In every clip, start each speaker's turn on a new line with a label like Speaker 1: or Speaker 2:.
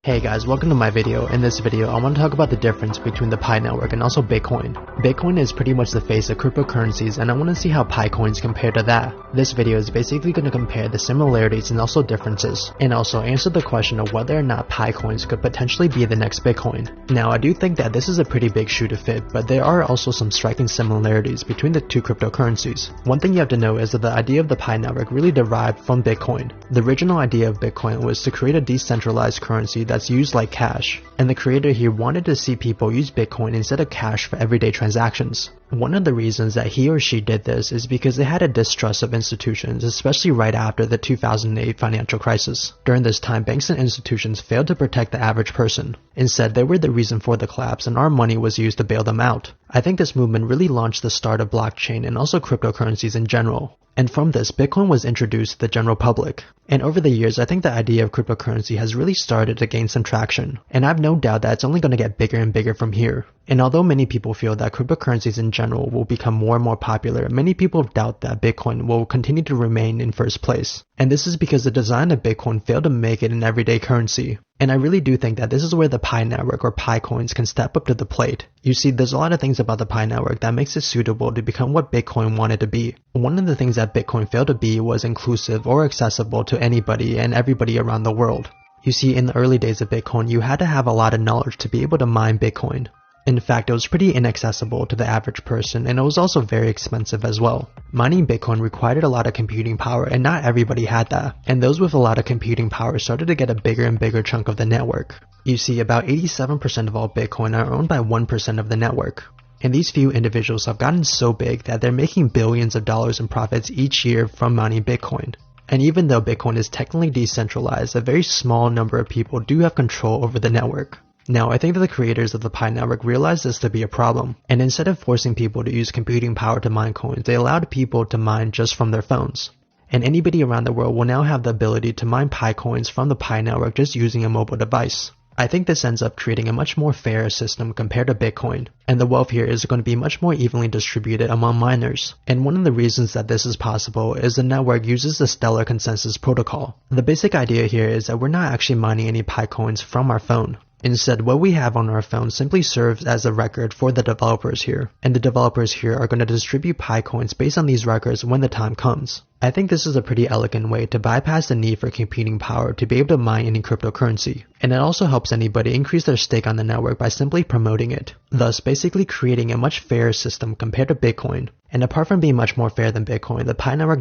Speaker 1: Hey guys, welcome to my video. In this video, I want to talk about the difference between the Pi network and also Bitcoin. Bitcoin is pretty much the face of cryptocurrencies, and I want to see how Pi coins compare to that. This video is basically going to compare the similarities and also differences, and also answer the question of whether or not Pi coins could potentially be the next Bitcoin. Now, I do think that this is a pretty big shoe to fit, but there are also some striking similarities between the two cryptocurrencies. One thing you have to know is that the idea of the Pi network really derived from Bitcoin. The original idea of Bitcoin was to create a decentralized currency that's used like cash, and the creator here wanted to see people use Bitcoin instead of cash for everyday transactions. One of the reasons that he or she did this is because they had a distrust of institutions, especially right after the 2008 financial crisis. During this time, banks and institutions failed to protect the average person. Instead, they were the reason for the collapse, and our money was used to bail them out. I think this movement really launched the start of blockchain and also cryptocurrencies in general. And from this, Bitcoin was introduced to the general public. And over the years, I think the idea of cryptocurrency has really started to gain some traction. And I have no doubt that it's only going to get bigger and bigger from here. And although many people feel that cryptocurrencies in general will become more and more popular, many people doubt that Bitcoin will continue to remain in first place. And this is because the design of Bitcoin failed to make it an everyday currency. And I really do think that this is where the Pi network or Pi coins can step up to the plate. You see, there's a lot of things about the Pi network that makes it suitable to become what Bitcoin wanted to be. One of the things that Bitcoin failed to be was inclusive or accessible to anybody and everybody around the world. You see, in the early days of Bitcoin, you had to have a lot of knowledge to be able to mine Bitcoin. In fact, it was pretty inaccessible to the average person, and it was also very expensive as well. Mining Bitcoin required a lot of computing power, and not everybody had that. And those with a lot of computing power started to get a bigger and bigger chunk of the network. You see, about 87% of all Bitcoin are owned by 1% of the network. And these few individuals have gotten so big that they're making billions of dollars in profits each year from mining Bitcoin. And even though Bitcoin is technically decentralized, a very small number of people do have control over the network. Now, I think that the creators of the Pi network realized this to be a problem, and instead of forcing people to use computing power to mine coins, they allowed people to mine just from their phones. And anybody around the world will now have the ability to mine Pi coins from the Pi network just using a mobile device. I think this ends up creating a much more fair system compared to Bitcoin, and the wealth here is going to be much more evenly distributed among miners. And one of the reasons that this is possible is the network uses the Stellar Consensus Protocol. The basic idea here is that we're not actually mining any Pi coins from our phone. Instead, what we have on our phone simply serves as a record for the developers here, and the developers here are going to distribute Pi coins based on these records when the time comes. I think this is a pretty elegant way to bypass the need for computing power to be able to mine any cryptocurrency, and it also helps anybody increase their stake on the network by simply promoting it, thus basically creating a much fairer system compared to Bitcoin. And apart from being much more fair than Bitcoin, the Pi network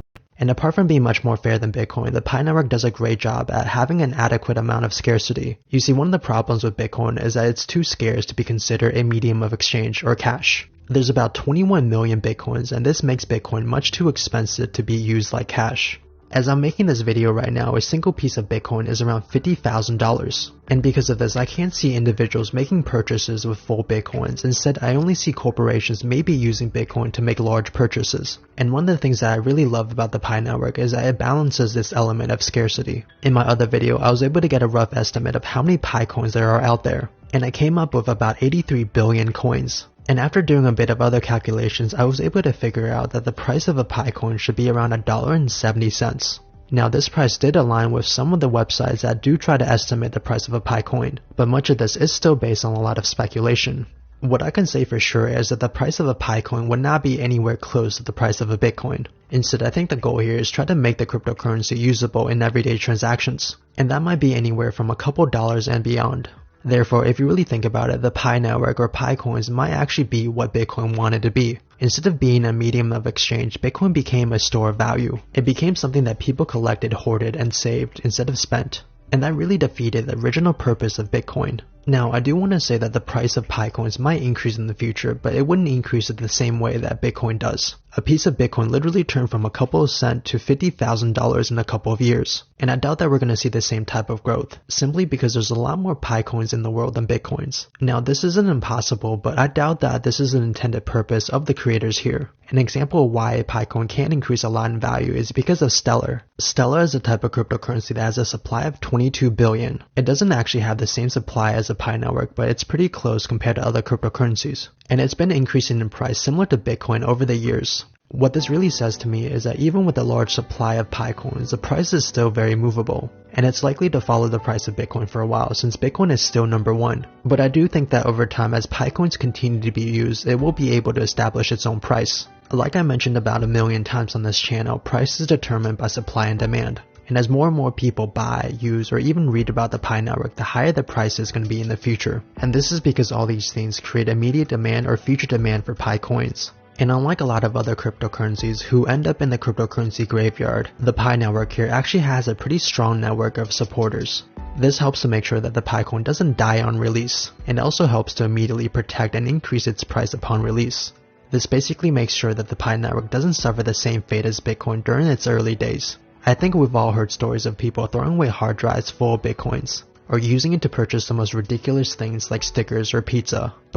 Speaker 1: does a great job at having an adequate amount of scarcity. You see, one of the problems with Bitcoin is that it's too scarce to be considered a medium of exchange or cash. There's about 21 million Bitcoins, and this makes Bitcoin much too expensive to be used like cash. As I'm making this video right now, a single piece of Bitcoin is around $50,000. And because of this, I can't see individuals making purchases with full Bitcoins. Instead, I only see corporations maybe using Bitcoin to make large purchases. And one of the things that I really love about the Pi network is that it balances this element of scarcity. In my other video, I was able to get a rough estimate of how many Pi coins there are out there, and I came up with about 83 billion coins. And after doing a bit of other calculations, I was able to figure out that the price of a Pi coin should be around $1.70. Now, this price did align with some of the websites that do try to estimate the price of a Pi coin, but much of this is still based on a lot of speculation. What I can say for sure is that the price of a Pi coin would not be anywhere close to the price of a Bitcoin. Instead, I think the goal here is try to make the cryptocurrency usable in everyday transactions, and that might be anywhere from a couple dollars and beyond. Therefore, if you really think about it, the Pi network or Pi coins might actually be what Bitcoin wanted to be. Instead of being a medium of exchange, Bitcoin became a store of value. It became something that people collected, hoarded, and saved instead of spent. And that really defeated the original purpose of Bitcoin. Now, I do want to say that the price of Pi coins might increase in the future, but it wouldn't increase it the same way that Bitcoin does. A piece of Bitcoin literally turned from a couple of cents to $50,000 in a couple of years. And I doubt that we're going to see the same type of growth, simply because there's a lot more Pi coins in the world than Bitcoins. Now, this isn't impossible, but I doubt that this is an intended purpose of the creators here. An example of why a Pi coin can't increase a lot in value is because of Stellar. Stellar is a type of cryptocurrency that has a supply of 22 billion. It doesn't actually have the same supply as a Pi network, but it's pretty close compared to other cryptocurrencies. And it's been increasing in price similar to Bitcoin over the years. What this really says to me is that even with a large supply of Pi coins, the price is still very movable, and it's likely to follow the price of Bitcoin for a while since Bitcoin is still number one. But I do think that over time, as Pi coins continue to be used, it will be able to establish its own price. Like I mentioned about 1,000,000 times on this channel, price is determined by supply and demand. And as more and more people buy, use, or even read about the Pi network, the higher the price is going to be in the future. And this is because all these things create immediate demand or future demand for Pi coins. And unlike a lot of other cryptocurrencies who end up in the cryptocurrency graveyard, the Pi network here actually has a pretty strong network of supporters. This helps to make sure that the Pi coin doesn't die on release, and also helps to immediately protect and increase its price upon release. This basically makes sure that the Pi network doesn't suffer the same fate as Bitcoin during its early days. I think we've all heard stories of people throwing away hard drives full of Bitcoins, or using it to purchase the most ridiculous things like stickers or pizza.